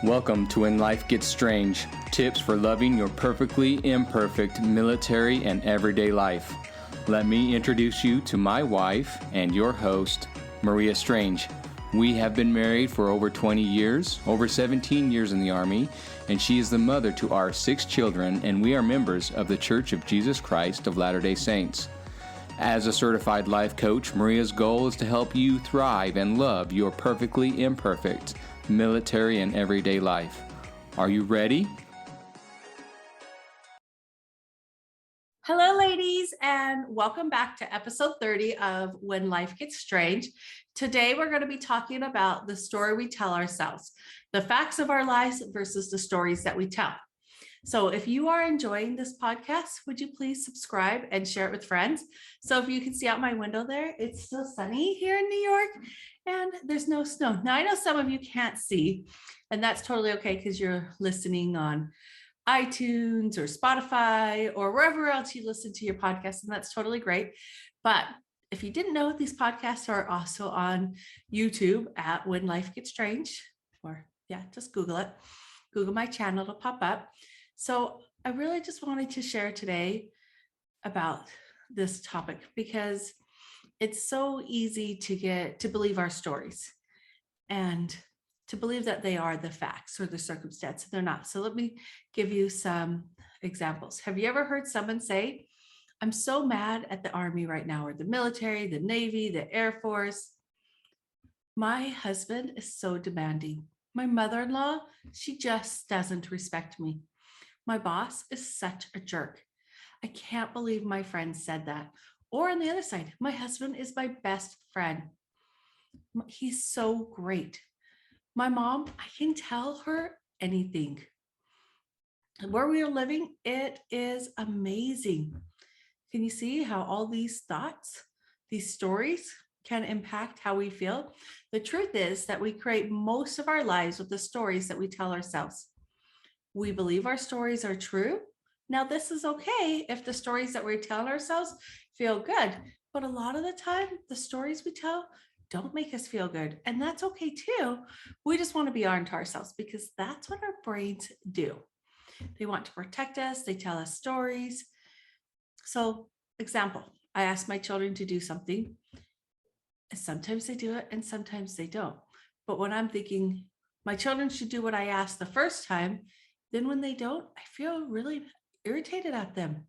Welcome to When Life Gets Strange, tips for loving your perfectly imperfect military and everyday life. Let me introduce you to my wife and your host, Maria Strange. We have been married for over 20 years, over 17 years in the Army, and she is the mother to our 6 children, and we are members of the Church of Jesus Christ of Latter-day Saints. As a certified life coach, Maria's goal is to help you thrive and love your perfectly imperfect military and everyday life. Are you ready? Hello, ladies, and welcome back to episode 30 of When Life Gets Strange. Today, we're going to be talking about the story we tell ourselves, the facts of our lives versus the stories that we tell. So if you are enjoying this podcast, would you please subscribe and share it with friends? So if you can see out my window there, it's still sunny here in New York and there's no snow. Now, I know some of you can't see, and that's totally okay because you're listening on iTunes or Spotify or wherever else you listen to your podcast, and that's totally great. But if you didn't know, these podcasts are also on YouTube at When Life Gets Strange, or just Google it. Google my channel, it'll pop up. So I really just wanted to share today about this topic because it's so easy to believe our stories and to believe that they are the facts or the circumstance. They're not. So let me give you some examples. Have you ever heard someone say, I'm so mad at the Army right now, or the military, the Navy, the Air Force. My husband is so demanding. My mother-in-law, she just doesn't respect me. My boss is such a jerk. I can't believe my friend said that. Or on the other side, my husband is my best friend. He's so great. My mom, I can tell her anything. And where we are living, it is amazing. Can you see how all these thoughts, these stories can impact how we feel? The truth is that we create most of our lives with the stories that we tell ourselves. We believe our stories are true. Now, this is okay if the stories that we're telling ourselves feel good, but a lot of the time, the stories we tell don't make us feel good. And that's okay too. We just want to be on to ourselves because that's what our brains do. They want to protect us. They tell us stories. So, example, I ask my children to do something. Sometimes they do it and sometimes they don't. But when I'm thinking my children should do what I asked the first time, then when they don't, I feel really irritated at them.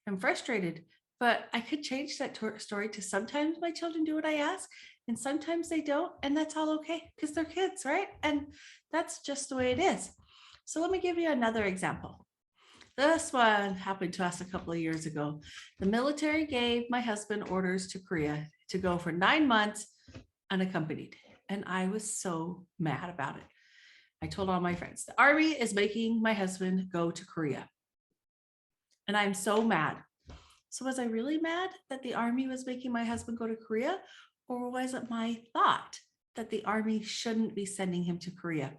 I'm frustrated, but I could change that story to sometimes my children do what I ask and sometimes they don't. And that's all okay because they're kids, right? And that's just the way it is. So let me give you another example. This one happened to us a couple of years ago. The military gave my husband orders to Korea to go for 9 months unaccompanied. And I was so mad about it. I told all my friends, the Army is making my husband go to Korea. And I'm so mad. So was I really mad that the Army was making my husband go to Korea? Or was it my thought that the Army shouldn't be sending him to Korea?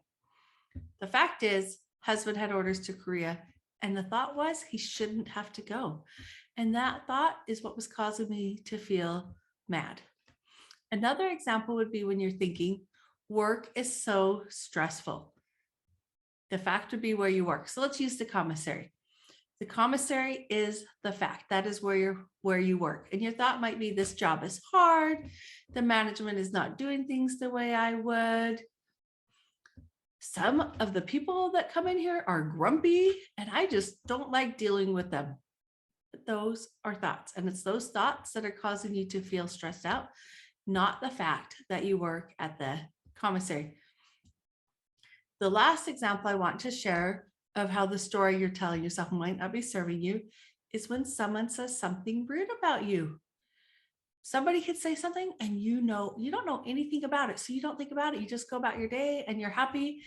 The fact is, husband had orders to Korea, and the thought was he shouldn't have to go. And that thought is what was causing me to feel mad. Another example would be when you're thinking, work is so stressful. The fact would be where you work. So let's use the commissary. The commissary is the fact. That is where you work. And your thought might be, this job is hard. The management is not doing things the way I would. Some of the people that come in here are grumpy and I just don't like dealing with them. But those are thoughts. And it's those thoughts that are causing you to feel stressed out, not the fact that you work at the commissary. The last example I want to share of how the story you're telling yourself might not be serving you is when someone says something rude about you. Somebody could say something and you don't know anything about it. So you don't think about it. You just go about your day and you're happy.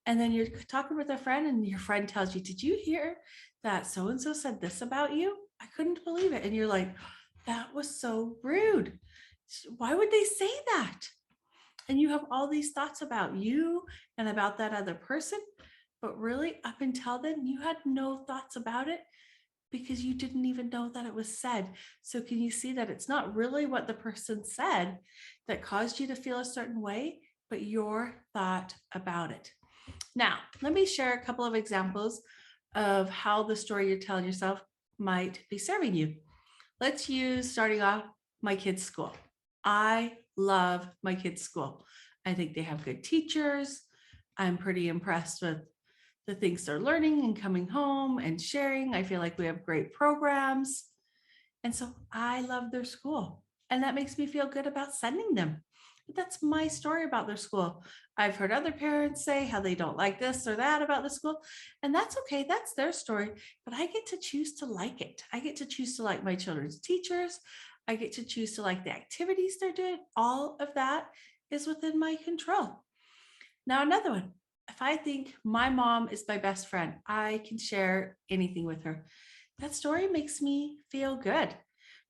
And then you're talking with a friend and your friend tells you, did you hear that so-and-so said this about you? I couldn't believe it. And you're like, that was so rude. Why would they say that? And you have all these thoughts about you and about that other person. But really, up until then, you had no thoughts about it because you didn't even know that it was said. So can you see that it's not really what the person said that caused you to feel a certain way, but your thought about it? Now, let me share a couple of examples of how the story you're telling yourself might be serving you. Let's use starting off my kids' school. I love my kids' school. I think they have good teachers. I'm pretty impressed with the things they're learning and coming home and sharing. I feel like we have great programs. And so I love their school. And that makes me feel good about sending them. But that's my story about their school. I've heard other parents say how they don't like this or that about the school. And that's okay. That's their story. But I get to choose to like it. I get to choose to like my children's teachers. I get to choose to like the activities they're doing. All of that is within my control. Now, another one. If I think my mom is my best friend, I can share anything with her. That story makes me feel good.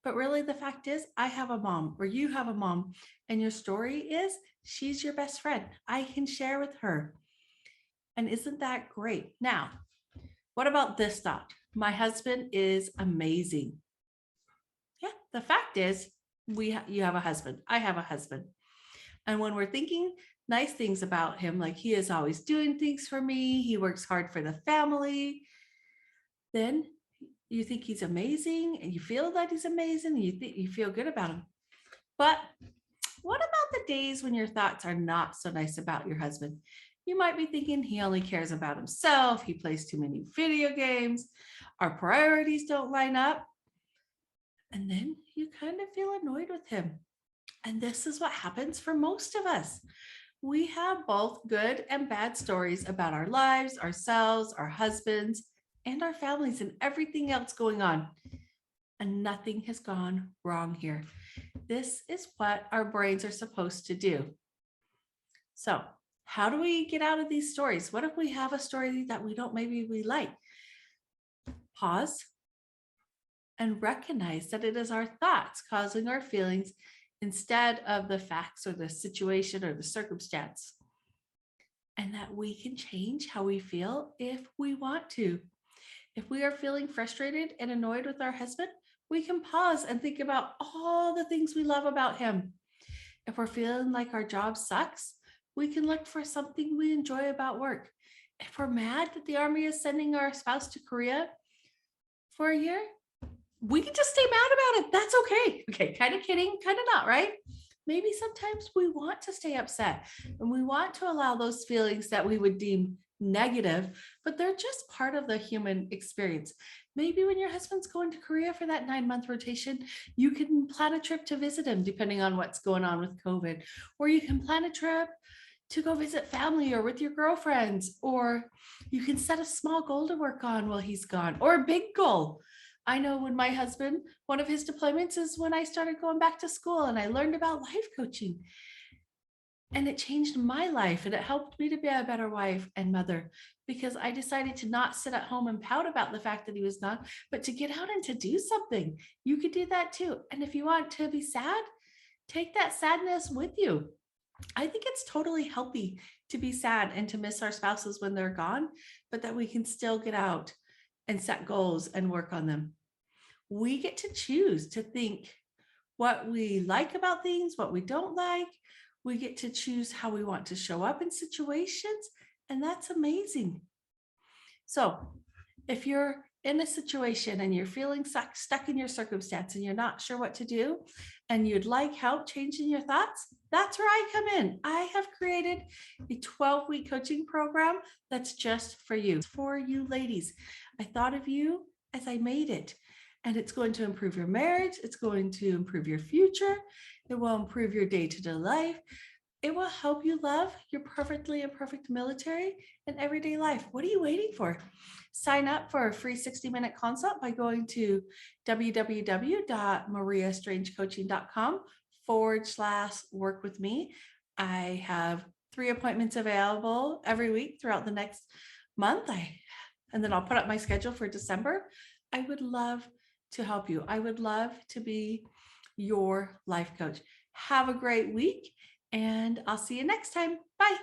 But really, the fact is, I have a mom, or you have a mom, and your story is she's your best friend. I can share with her. And isn't that great? Now, what about this thought? My husband is amazing. Yeah, the fact is, you have a husband. I have a husband. And when we're thinking nice things about him, like he is always doing things for me, he works hard for the family, then you think he's amazing and you feel that he's amazing and you feel good about him. But what about the days when your thoughts are not so nice about your husband? You might be thinking he only cares about himself, he plays too many video games, our priorities don't line up. And then you kind of feel annoyed with him. And this is what happens for most of us. We have both good and bad stories about our lives, ourselves, our husbands, and our families, and everything else going on. And nothing has gone wrong here. This is what our brains are supposed to do. So, how do we get out of these stories? What if we have a story that maybe we like? Pause and recognize that it is our thoughts causing our feelings instead of the facts or the situation or the circumstance. And that we can change how we feel if we want to. If we are feeling frustrated and annoyed with our husband, we can pause and think about all the things we love about him. If we're feeling like our job sucks, we can look for something we enjoy about work. If we're mad that the Army is sending our spouse to Korea for a year, we can just stay mad about it. That's okay. Okay, kind of kidding, kind of not, right? Maybe sometimes we want to stay upset and we want to allow those feelings that we would deem negative, but they're just part of the human experience. Maybe when your husband's going to Korea for that 9-month rotation, you can plan a trip to visit him, depending on what's going on with COVID, or you can plan a trip to go visit family or with your girlfriends, or you can set a small goal to work on while he's gone, or a big goal. I know when my husband, one of his deployments is when I started going back to school and I learned about life coaching. And it changed my life and it helped me to be a better wife and mother because I decided to not sit at home and pout about the fact that he was gone, but to get out and to do something. You could do that too. And if you want to be sad, take that sadness with you. I think it's totally healthy to be sad and to miss our spouses when they're gone, but that we can still get out and set goals and work on them. We get to choose to think what we like about things, what we don't like. We get to choose how we want to show up in situations, and that's amazing. So if you're in a situation and you're feeling stuck in your circumstance and you're not sure what to do and you'd like help changing your thoughts, that's where I come in. I have created a 12-week coaching program that's just for you. It's for you ladies. I thought of you as I made it, and it's going to improve your marriage. It's going to improve your future. It will improve your day-to-day life. It will help you love your perfectly imperfect military and everyday life. What are you waiting for? Sign up for a free 60-minute consult by going to www.mariastrangecoaching.com/work with me. I have 3 appointments available every week throughout the next month. And then I'll put up my schedule for December. I would love to help you. I would love to be your life coach. Have a great week, and I'll see you next time. Bye.